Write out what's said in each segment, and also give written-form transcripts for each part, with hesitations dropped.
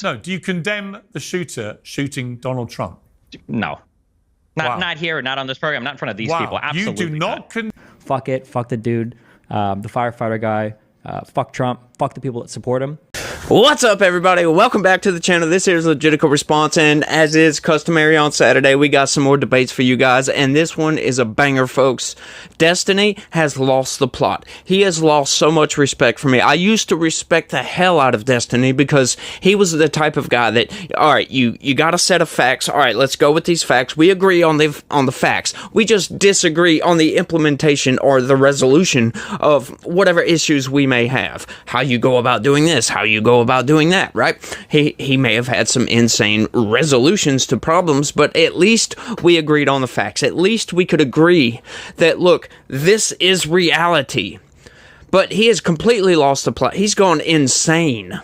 No. Do you condemn the shooter shooting Donald Trump? No. Not here, not on this program, not in front of these people. Absolutely You do not. Fuck it. Fuck the dude, the firefighter guy. Fuck Trump. Fuck the people that support him. What's up, everybody? Welcome back to the channel. This is Legitical Response, and as is customary on Saturday, we got some more debates for you guys, and this one is a banger, folks. Destiny has lost the plot. He has lost so much respect for me. I used to respect the hell out of Destiny because he was the type of guy that, all right, you got a set of facts. All right, let's go with these facts. We agree on the facts. We just disagree on the implementation or the resolution of whatever issues we may have. How you go about doing this, how you go about doing that, right? He may have had some insane resolutions to problems, but at least we agreed on the facts. At least we could agree that, look, this is reality. But he has completely lost the plot. He's gone insane.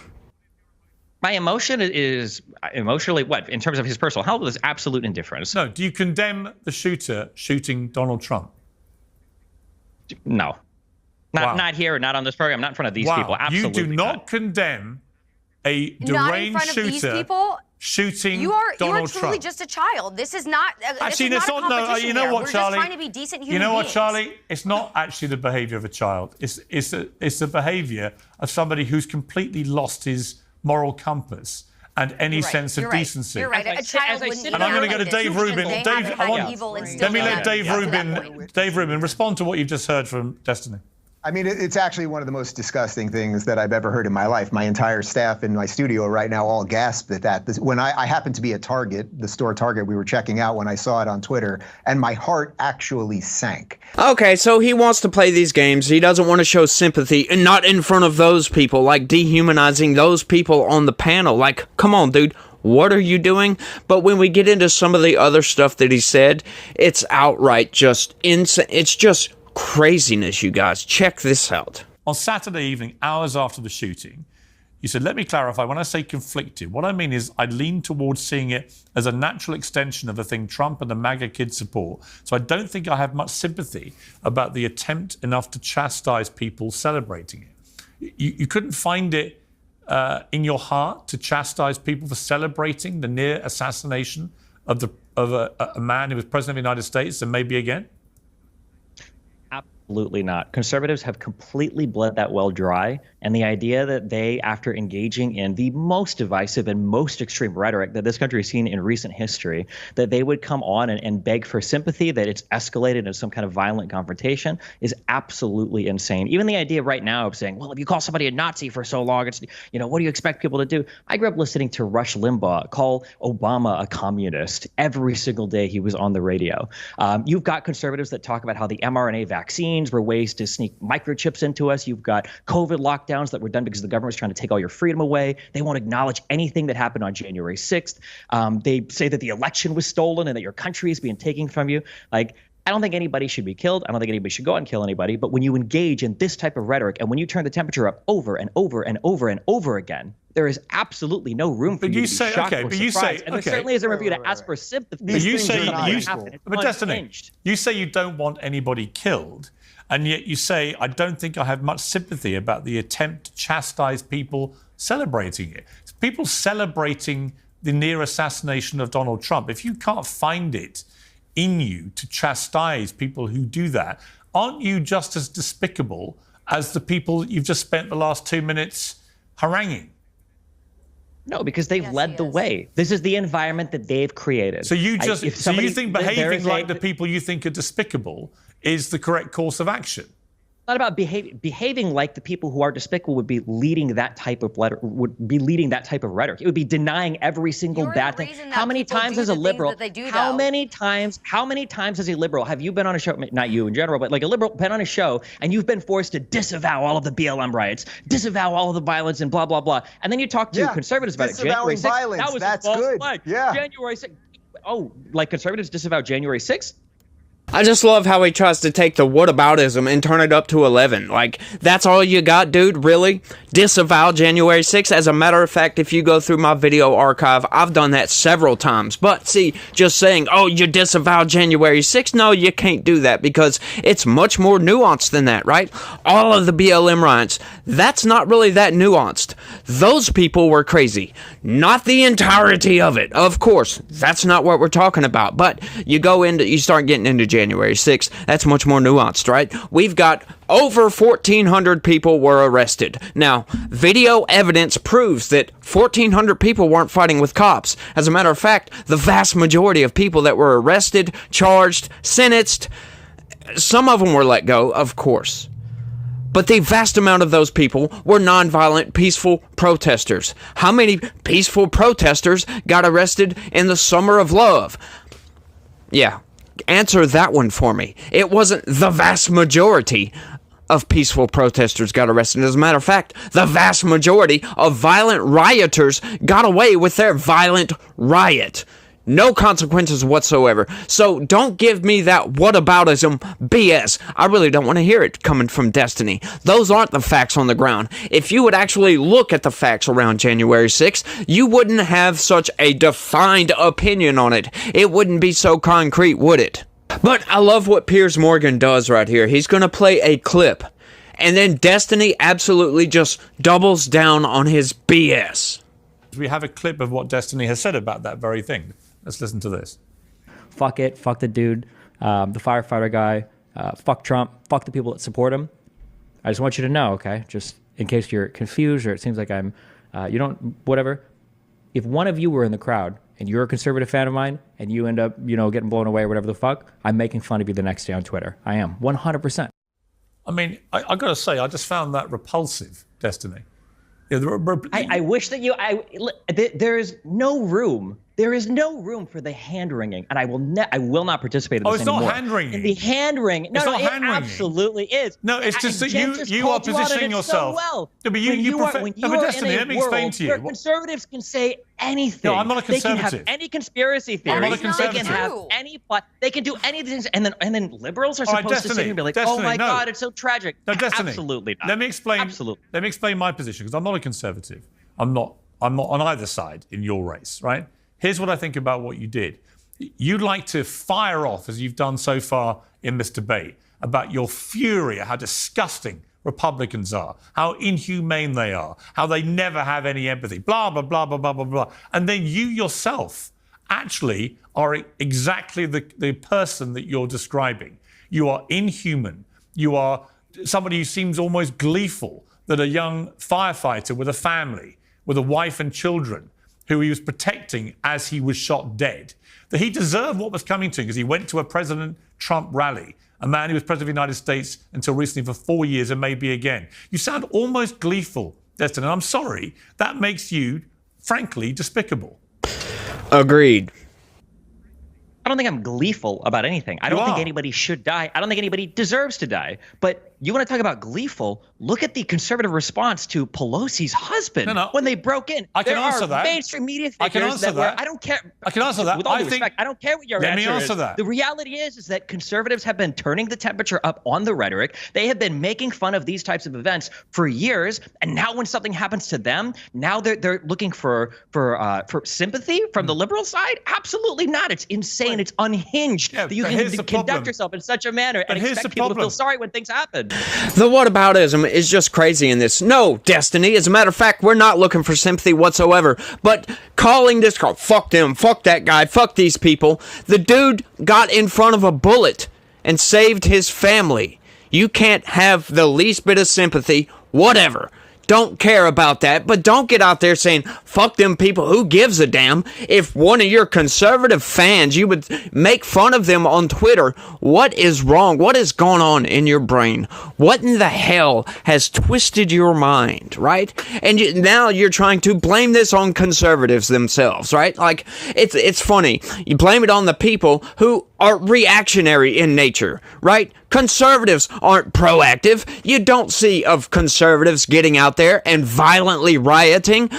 My emotion is emotionally, what, in terms of his personal health, is absolute indifference. No. Do you condemn the shooter shooting Donald Trump? No. Not here, not on this program, not in front of these people. Absolutely You do not condemn a deranged shooter shooting Donald Trump. You are truly just a child. This is not. Actually, this is not a competition you know here. what, Charlie? We're just trying to be decent human You know what, beings. Charlie? It's not actually the behaviour of a child. It's the behaviour of somebody who's completely lost his moral compass and any sense of decency. You're right. A child wouldn't. And I'm going to go to Dave Rubin. Let me let Dave Rubin respond to what you've just heard from Destiny. I mean, it's actually one of the most disgusting things that I've ever heard in my life. My entire staff in my studio right now all gasp at that. When I happened to be at Target, the store Target we were checking out when I saw it on Twitter, and my heart actually sank. Okay, so he wants to play these games. He doesn't want to show sympathy, and not in front of those people, like dehumanizing those people on the panel. Like, come on, dude. What are you doing? But when we get into some of the other stuff that he said, it's outright just insane. It's just craziness, you guys. Check this out. On Saturday evening, hours after the shooting, you said, let me clarify, when I say conflicted, what I mean is I lean towards seeing it as a natural extension of the thing Trump and the MAGA kids support. So I don't think I have much sympathy about the attempt enough to chastise people celebrating it. You couldn't find it in your heart to chastise people for celebrating the near assassination of a man who was president of the United States and maybe again? Absolutely not. Conservatives have completely bled that well dry. And the idea that they, after engaging in the most divisive and most extreme rhetoric that this country has seen in recent history, that they would come on and beg for sympathy, that it's escalated into some kind of violent confrontation is absolutely insane. Even the idea right now of saying, well, if you call somebody a Nazi for so long, it's, you know, what do you expect people to do? I grew up listening to Rush Limbaugh call Obama a communist every single day he was on the radio. You've got conservatives that talk about how the mRNA vaccines were ways to sneak microchips into us. You've got COVID lockdowns that were done because the government was trying to take all your freedom away. They won't acknowledge anything that happened on January 6th. They say that the election was stolen and that your country is being taken from you. Like, I don't think anybody should be killed. I don't think anybody should go out and kill anybody. But when you engage in this type of rhetoric and when you turn the temperature up over and over and over and over again, there is absolutely no room for you to be shocked or surprised. And there certainly isn't room for you to ask for sympathy. But you say, Destiny, you say you don't want anybody killed, and yet you say, I don't think I have much sympathy about the attempt to chastise people celebrating it. It's people celebrating the near assassination of Donald Trump. If you can't find it in you to chastise people who do that, aren't you just as despicable as the people you've just spent the last 2 minutes haranguing? No, because they've led the way. This is the environment that they've created. So you think behaving like the people you think are despicable is the correct course of action? Not about behaving like the people who are despicable would be leading that type of rhetoric. It would be denying every single bad thing. How many times as a liberal? How many times as a liberal have you been on a show? Not you in general, but like a liberal been on a show and you've been forced to disavow all of the BLM riots, disavow all of the violence and blah blah blah, and then you talk to conservatives about it. January 6th, violence, that was that's a false good. flag. Yeah. January 6th. Oh, like conservatives disavow January 6th? I just love how he tries to take the whataboutism and turn it up to 11. Like, that's all you got, dude? Really? Disavow January 6th? As a matter of fact, if you go through my video archive, I've done that several times. But see, just saying, oh, you disavow January 6th? No, you can't do that because it's much more nuanced than that, right? All of the BLM riots, that's not really that nuanced. Those people were crazy. Not the entirety of it. Of course, that's not what we're talking about. But you start getting into January 6th. That's much more nuanced, right? We've got over 1,400 people were arrested. Now, video evidence proves that 1,400 people weren't fighting with cops. As a matter of fact, the vast majority of people that were arrested, charged, sentenced, some of them were let go, of course. But the vast amount of those people were nonviolent, peaceful protesters. How many peaceful protesters got arrested in the Summer of Love? Yeah, answer that one for me. It wasn't the vast majority of peaceful protesters got arrested. As a matter of fact, the vast majority of violent rioters got away with their violent riot. No consequences whatsoever. So don't give me that whataboutism BS. I really don't want to hear it coming from Destiny. Those aren't the facts on the ground. If you would actually look at the facts around January 6th, you wouldn't have such a defined opinion on it. It wouldn't be so concrete, would it? But I love what Piers Morgan does right here. He's going to play a clip, and then Destiny absolutely just doubles down on his BS. We have a clip of what Destiny has said about that very thing. Let's listen to this. Fuck it. Fuck the dude, the firefighter guy. Fuck Trump. Fuck the people that support him. I just want you to know, okay? Just in case you're confused or it seems like I'm, whatever. If one of you were in the crowd and you're a conservative fan of mine and you end up, getting blown away or whatever the fuck, I'm making fun of you the next day on Twitter. I am 100%. I mean, I got to say, I just found that repulsive, Destiny. Yeah, I wish that there is no room. There is no room for the hand wringing, and I will not participate in this anymore. Oh, it's not hand wringing. In the hand wringing. No, it absolutely is. No, it's just that you are positioning yourself. So well. No, but Destiny, let me explain to you. Where conservatives can say anything. No, I'm not a conservative. They can have any conspiracy theory. I'm not a conservative. They can have any plot. They can do anything, and then liberals are supposed to sit here and be like, "Oh my God, it's so tragic." No, Destiny. Absolutely not. Let me explain. Absolutely. Let me explain my position because I'm not a conservative. I'm not on either side in your race, right? Here's what I think about what you did. You'd like to fire off, as you've done so far in this debate, about your fury at how disgusting Republicans are, how inhumane they are, how they never have any empathy, blah, blah, blah, blah, blah, blah, blah. And then you yourself actually are exactly the person that you're describing. You are inhuman. You are somebody who seems almost gleeful that a young firefighter with a family, with a wife and children, who he was protecting as he was shot dead, that he deserved what was coming to him because he went to a President Trump rally, a man who was president of the United States until recently for 4 years and maybe again. You sound almost gleeful, Destin, and I'm sorry, that makes you, frankly, despicable. Agreed. I don't think I'm gleeful about anything. I don't think anybody should die. I don't think anybody deserves to die. But you want to talk about gleeful? Look at the conservative response to Pelosi's husband when they broke in. I can answer that. Mainstream media figures I can answer that. I don't care. I can answer that. With all due respect, I don't care what your answer is. Let me answer that. The reality is that conservatives have been turning the temperature up on the rhetoric. They have been making fun of these types of events for years, and now when something happens to them, now they're looking for sympathy from the liberal side. Absolutely not. It's insane. It's unhinged that you can conduct yourself in such a manner and expect people to feel sorry when things happen. The whataboutism is just crazy in this. No, Destiny. As a matter of fact, we're not looking for sympathy whatsoever. But calling this call, fuck them, fuck that guy, fuck these people. The dude got in front of a bullet and saved his family. You can't have the least bit of sympathy, whatever. Don't care about that, but don't get out there saying, fuck them people, who gives a damn? If one of your conservative fans, you would make fun of them on Twitter, what is wrong? What is going on in your brain? What in the hell has twisted your mind, right? And now you're trying to blame this on conservatives themselves, right? Like, it's funny. You blame it on the people who are reactionary in nature, right? Conservatives aren't proactive. You don't see of conservatives getting out there and violently rioting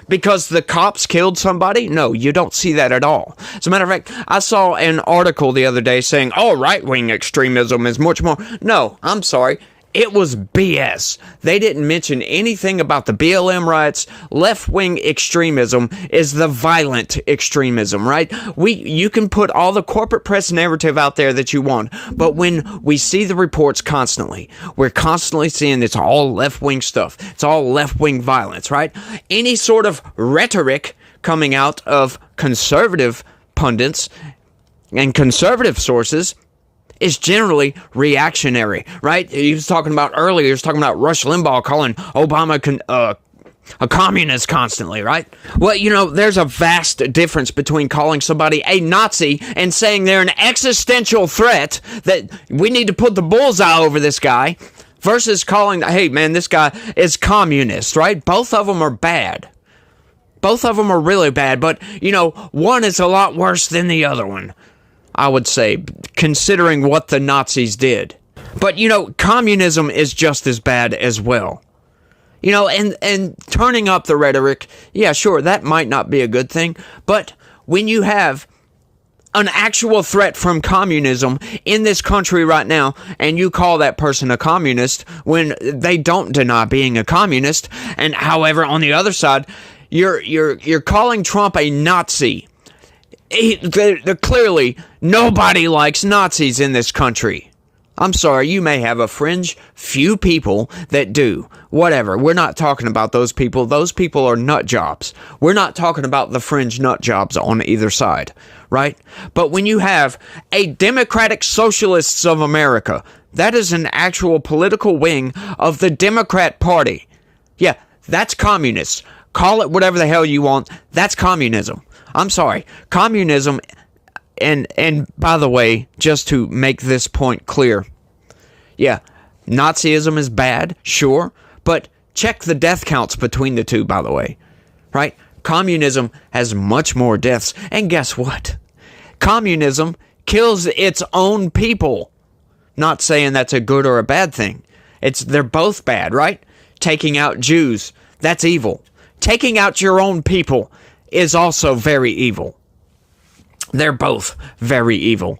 because the cops killed somebody. No, you don't see that at all. As a matter of fact, I saw an article the other day saying, right-wing extremism is much more. No, I'm sorry. It was BS. They didn't mention anything about the BLM riots. Left-wing extremism is the violent extremism, right? You can put all the corporate press narrative out there that you want, but when we see the reports constantly, we're constantly seeing it's all left-wing stuff. It's all left-wing violence, right? Any sort of rhetoric coming out of conservative pundits and conservative sources is generally reactionary, right? He was talking about earlier, he was talking about Rush Limbaugh calling Obama a communist constantly, right? Well, you know, there's a vast difference between calling somebody a Nazi and saying they're an existential threat that we need to put the bullseye over this guy versus calling, hey, man, this guy is communist, right? Both of them are bad. Both of them are really bad, but, you know, one is a lot worse than the other one, I would say, considering what the Nazis did. But, you know, communism is just as bad as well. You know, and turning up the rhetoric, yeah, sure, that might not be a good thing, but when you have an actual threat from communism in this country right now, and you call that person a communist when they don't deny being a communist, and however, on the other side, you're calling Trump a Nazi. They're clearly, nobody likes Nazis in this country. I'm sorry, you may have a fringe few people that do. Whatever, we're not talking about those people. Those people are nut jobs. We're not talking about the fringe nut jobs on either side, right? But when you have a Democratic Socialists of America, that is an actual political wing of the Democrat Party. Yeah, that's communists. Call it whatever the hell you want. That's communism. I'm sorry. Communism, and by the way, just to make this point clear, yeah, Nazism is bad, sure, but check the death counts between the two, by the way, right? Communism has much more deaths, and guess what? Communism kills its own people. Not saying that's a good or a bad thing. They're both bad, right? Taking out Jews, that's evil. Taking out your own people is also very evil. They're both very evil.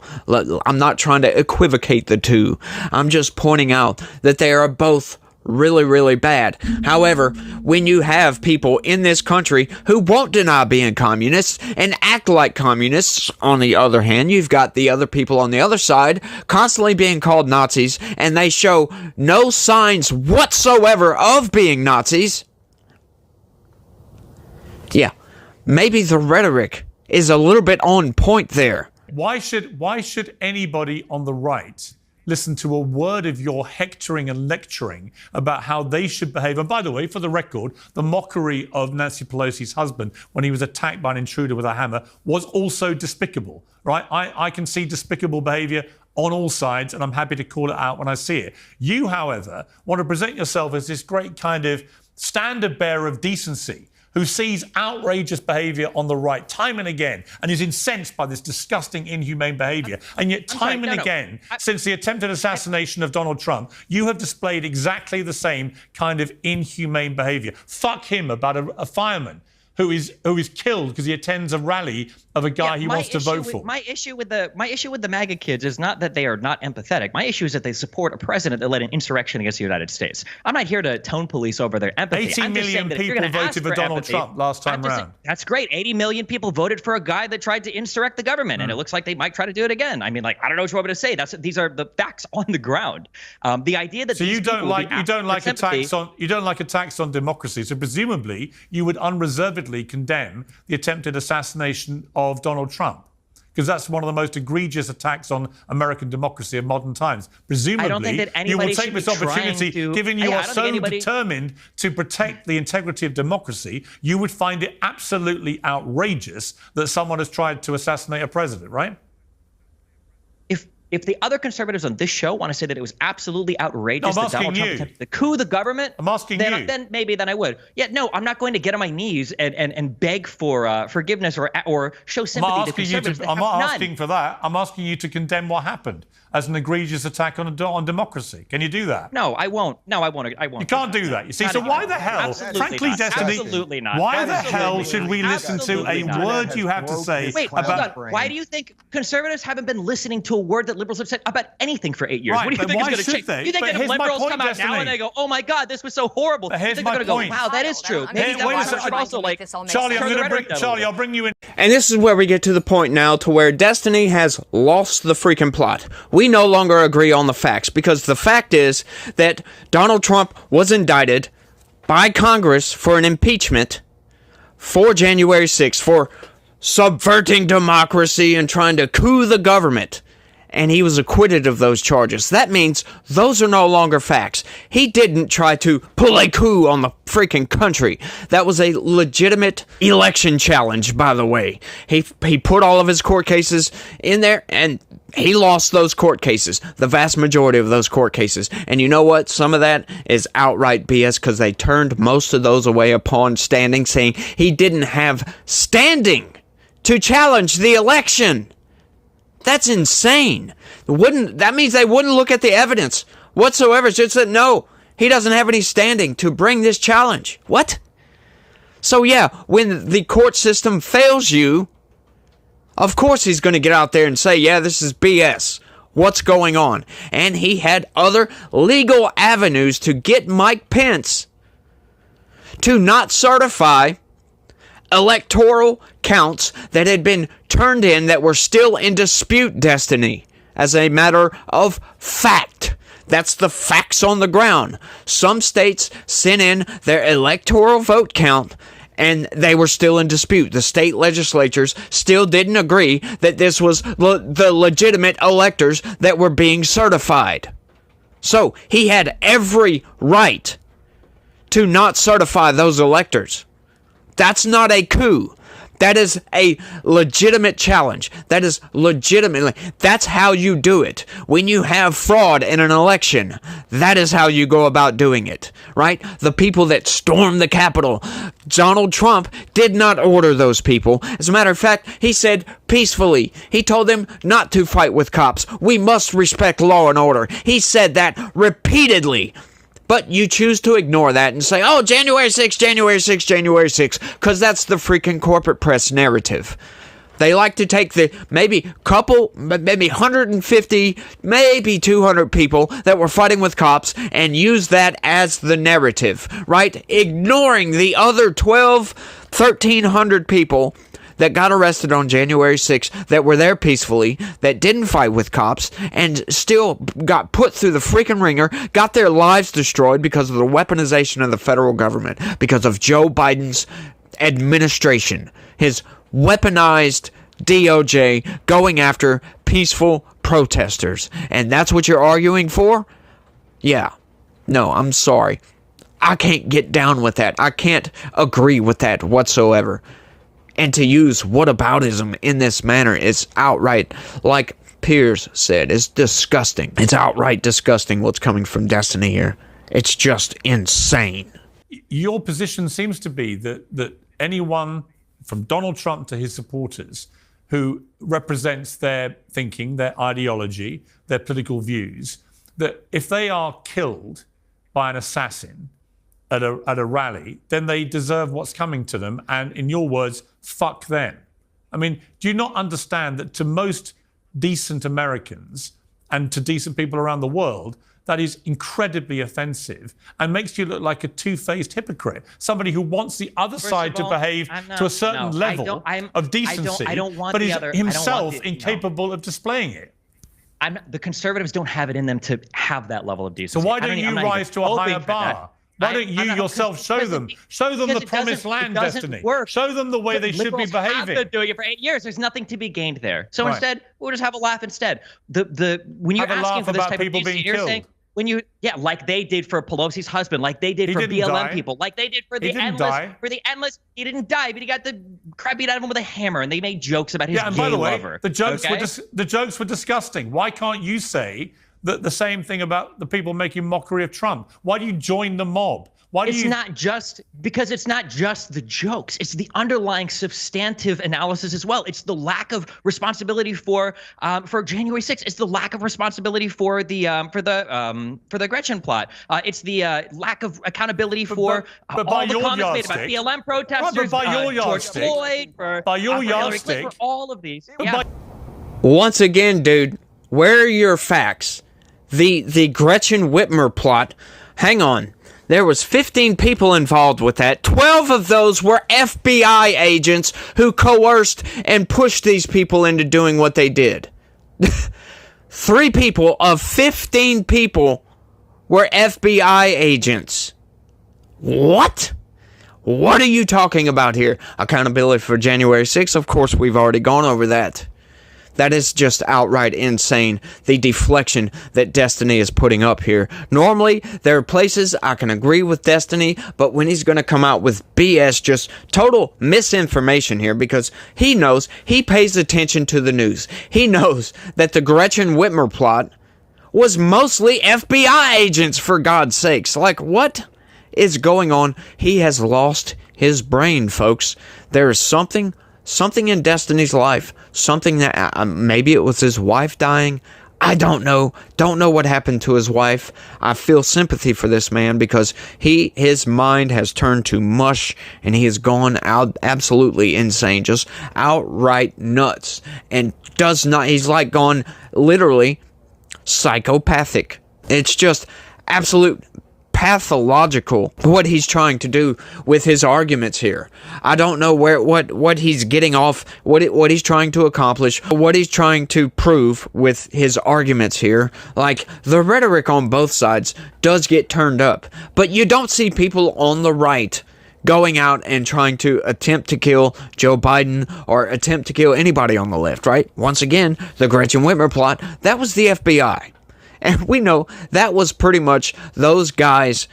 I'm not trying to equivocate the two. I'm just pointing out that they are both really, really bad. However, when you have people in this country who won't deny being communists and act like communists, on the other hand, you've got the other people on the other side constantly being called Nazis, and they show no signs whatsoever of being Nazis. Yeah, maybe the rhetoric is a little bit on point there. Why should anybody on the right listen to a word of your hectoring and lecturing about how they should behave? And by the way, for the record, the mockery of Nancy Pelosi's husband when he was attacked by an intruder with a hammer was also despicable, right? I can see despicable behavior on all sides, and I'm happy to call it out when I see it. You, however, want to present yourself as this great kind of standard bearer of decency, who sees outrageous behavior on the right time and again and is incensed by this disgusting, inhumane behavior. And yet time and again, since the attempted assassination of Donald Trump, you have displayed exactly the same kind of inhumane behavior. Fuck him about a fireman who is killed because he attends a rally of a guy he wants to vote for. My issue with the MAGA kids is not that they are not empathetic. My issue is that they support a president that led an insurrection against the United States. I'm not here to tone police over their empathy. 80 million people voted for Donald Trump last time around. That's great. 80 million people voted for a guy that tried to insurrect the government, and it looks like they might try to do it again. I mean, like, I don't know what you want me to say. These are the facts on the ground. The idea that you don't like attacks on democracy. So presumably you would unreservedly condemn the attempted assassination of Donald Trump, because that's one of the most egregious attacks on American democracy of modern times. Presumably, I don't think that you will take this opportunity, given you are so determined to protect the integrity of democracy, you would find it absolutely outrageous that someone has tried to assassinate a president, right? If the other conservatives on this show want to say that it was absolutely outrageous that Donald Trump attempted to coup the government, then maybe I would. Yeah, no, I'm not going to get on my knees and beg for forgiveness or show sympathy to conservatives. I'm not asking for that. I'm asking you to condemn what happened. as an egregious attack on democracy. Can you do that? No, I won't. No, I won't. I won't. You can't do that. You see, Not so even. why the hell, Absolutely frankly, not. Destiny, Absolutely not. why the Absolutely hell not. should we listen to a Absolutely not. word you have to say Wait, hold about... on. Why do you think conservatives haven't been listening to a word that liberals have said about anything for 8 years? Right, What do you but think is why going to should change? they? You think But that if here's my liberals point, come out now Destiny. and they go, "Oh my God, this was so horrible," But you here's think my they're going point. to go, "Wow, that is true." I Maybe mean, that wait a was second. should also like Charlie, turn the rhetoric down a Charlie, little I'll bring you in. And this is where we get to the point now to where Destiny has lost the freaking plot. We no longer agree on the facts because the fact is that Donald Trump was indicted by Congress for an impeachment for January 6th for subverting democracy and trying to coup the government. And he was acquitted of those charges. That means those are no longer facts. He didn't try to pull a coup on the freaking country. That was a legitimate election challenge, by the way. He put all of his court cases in there, and he lost those court cases, the vast majority of those court cases. And you know what? Some of that is outright BS because they turned most of those away upon standing, saying he didn't have standing to challenge the election. That's insane. That means they wouldn't look at the evidence whatsoever. Just said, no, he doesn't have any standing to bring this challenge. What? So yeah, when the court system fails you, of course he's going to get out there and say, yeah, this is BS. What's going on? And he had other legal avenues to get Mike Pence to not certify electoral counts that had been turned in that were still in dispute, Destiny, as a matter of fact. That's the facts on the ground. Some states sent in their electoral vote count and they were still in dispute. The state legislatures still didn't agree that this was the legitimate electors that were being certified. So he had every right to not certify those electors. That's not a coup. That is a legitimate challenge. That is legitimately, that's how you do it. When you have fraud in an election, that is how you go about doing it, right? The people that stormed the Capitol, Donald Trump did not order those people. As a matter of fact, he said peacefully. He told them not to fight with cops. We must respect law and order. He said that repeatedly. But you choose to ignore that and say, oh, January 6th, January 6th, January 6th, because that's the freaking corporate press narrative. They like to take the maybe 150, maybe 200 people that were fighting with cops and use that as the narrative, right? Ignoring the other 1,300 people that got arrested on January 6th, that were there peacefully, that didn't fight with cops, and still got put through the freaking ringer, got their lives destroyed because of the weaponization of the federal government, because of Joe Biden's administration, his weaponized DOJ going after peaceful protesters. And that's what you're arguing for? Yeah. No, I'm sorry. I can't get down with that. I can't agree with that whatsoever. And to use whataboutism in this manner is outright, like Piers said, is disgusting. It's outright disgusting what's coming from Destiny here. It's just insane. Your position seems to be that anyone from Donald Trump to his supporters who represents their thinking, their ideology, their political views, that if they are killed by an assassin at a rally, then they deserve what's coming to them. And in your words, fuck them. I mean, do you not understand that to most decent Americans and to decent people around the world, that is incredibly offensive and makes you look like a two-faced hypocrite, somebody who wants the other side to behave to a certain level of decency, but is himself incapable of displaying it. The conservatives don't have it in them to have that level of decency. So why don't you rise to a higher bar? Why don't you yourself show them the promised land, Destiny? Show them the way they should be behaving. Have been doing it for 8 years. There's nothing to be gained there. So instead, we'll just have a laugh instead. When you're asking for this type of decency, you're saying like they did for Pelosi's husband, like they did for BLM people, like they did for the endless. He didn't die, but he got the crap beat out of him with a hammer, and they made jokes about his gay lover. Yeah, and by the way, the jokes were disgusting. Why can't you say the same thing about the people making mockery of Trump? Why do you join the mob? Why do It's you? not just because it's not just the jokes. It's the underlying substantive analysis as well. It's the lack of responsibility for January 6th. It's the lack of responsibility for the Gretchen plot. It's the lack of accountability for but by all the your comments made about yardstick- BLM protesters, Right, but by your George yardstick- Floyd, for by your for Hillary yardstick- Clinton, for all of these. But Yeah. by- Once again, dude, where are your facts? The Gretchen Whitmer plot. Hang on. There was 15 people involved with that. 12 of those were FBI agents who coerced and pushed these people into doing what they did. 3 people of 15 people were FBI agents. What? What are you talking about here? Accountability for January 6th? Of course, we've already gone over that. That is just outright insane, the deflection that Destiny is putting up here. Normally, there are places I can agree with Destiny, but when he's going to come out with BS, just total misinformation here, because he knows, he pays attention to the news. He knows that the Gretchen Whitmer plot was mostly FBI agents, for God's sakes. Like, what is going on? He has lost his brain, folks. There is something in Destiny's life, something that maybe it was his wife dying. I don't know what happened to his wife. I feel sympathy for this man because his mind has turned to mush and he has gone out absolutely insane, just outright nuts, and he's like gone literally psychopathic. It's just absolute pathological what he's trying to do with his arguments here. I don't know what he's getting off, what he's trying to accomplish, what he's trying to prove with his arguments here. Like, the rhetoric on both sides does get turned up, but you don't see people on the right going out and trying to attempt to kill Joe Biden or attempt to kill anybody on the left, right? Once again, the Gretchen Whitmer plot, that was the FBI. And we know that was pretty much those guys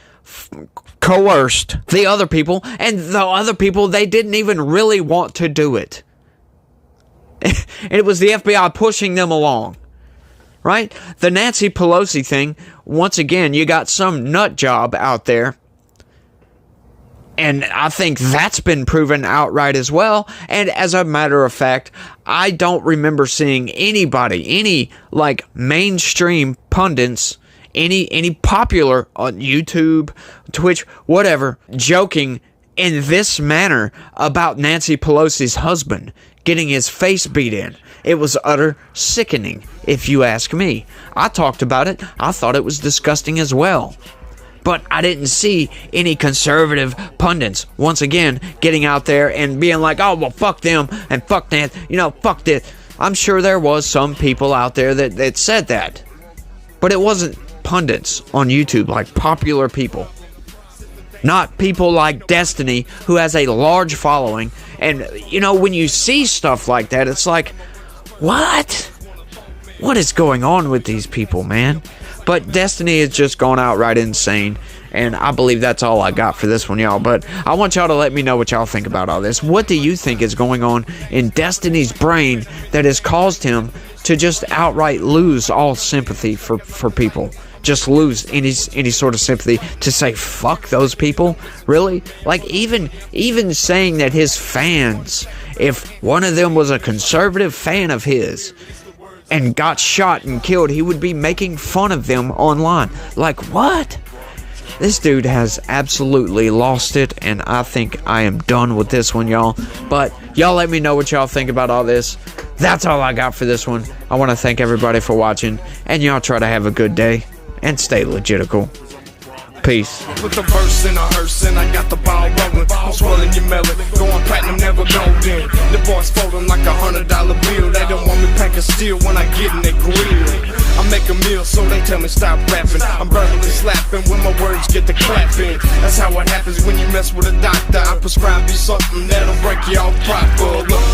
coerced the other people, and the other people, they didn't even really want to do it. It was the FBI pushing them along, right? The Nancy Pelosi thing, once again, you got some nut job out there, and I think that's been proven outright as well. And as a matter of fact, I don't remember seeing anybody, any like mainstream pundits, any popular on YouTube, Twitch, whatever, joking in this manner about Nancy Pelosi's husband getting his face beat in. It was utter sickening, if you ask me. I talked about it. I thought it was disgusting as well. But I didn't see any conservative pundits, once again, getting out there and being like, oh, well, fuck them, and fuck that, fuck this. I'm sure there was some people out there that said that. But it wasn't pundits on YouTube, like popular people. Not people like Destiny, who has a large following. And, when you see stuff like that, it's like, what? What is going on with these people, man? But Destiny has just gone outright insane, and I believe that's all I got for this one, y'all. But I want y'all to let me know what y'all think about all this. What do you think is going on in Destiny's brain that has caused him to just outright lose all sympathy for people? Just lose any sort of sympathy to say, fuck those people? Really? Like, even saying that his fans, if one of them was a conservative fan of his and got shot and killed, he would be making fun of them online. Like, what? This dude has absolutely lost it, and I think I am done with this one, y'all. But y'all let me know what y'all think about all this. That's all I got for this one. I want to thank everybody for watching, and y'all try to have a good day and stay legitical. Peace. With a verse and a hearse, and I got the ball rolling. I'm swirling your melon, going platinum, never golden. The boys folding like $100 bill. They don't want me packing steel when I get in their grill. I make a meal, so they tell me stop rapping. I'm verbally slapping when my words get to clapping. That's how it happens when you mess with a doctor. I prescribe you something that'll break you off proper. Look,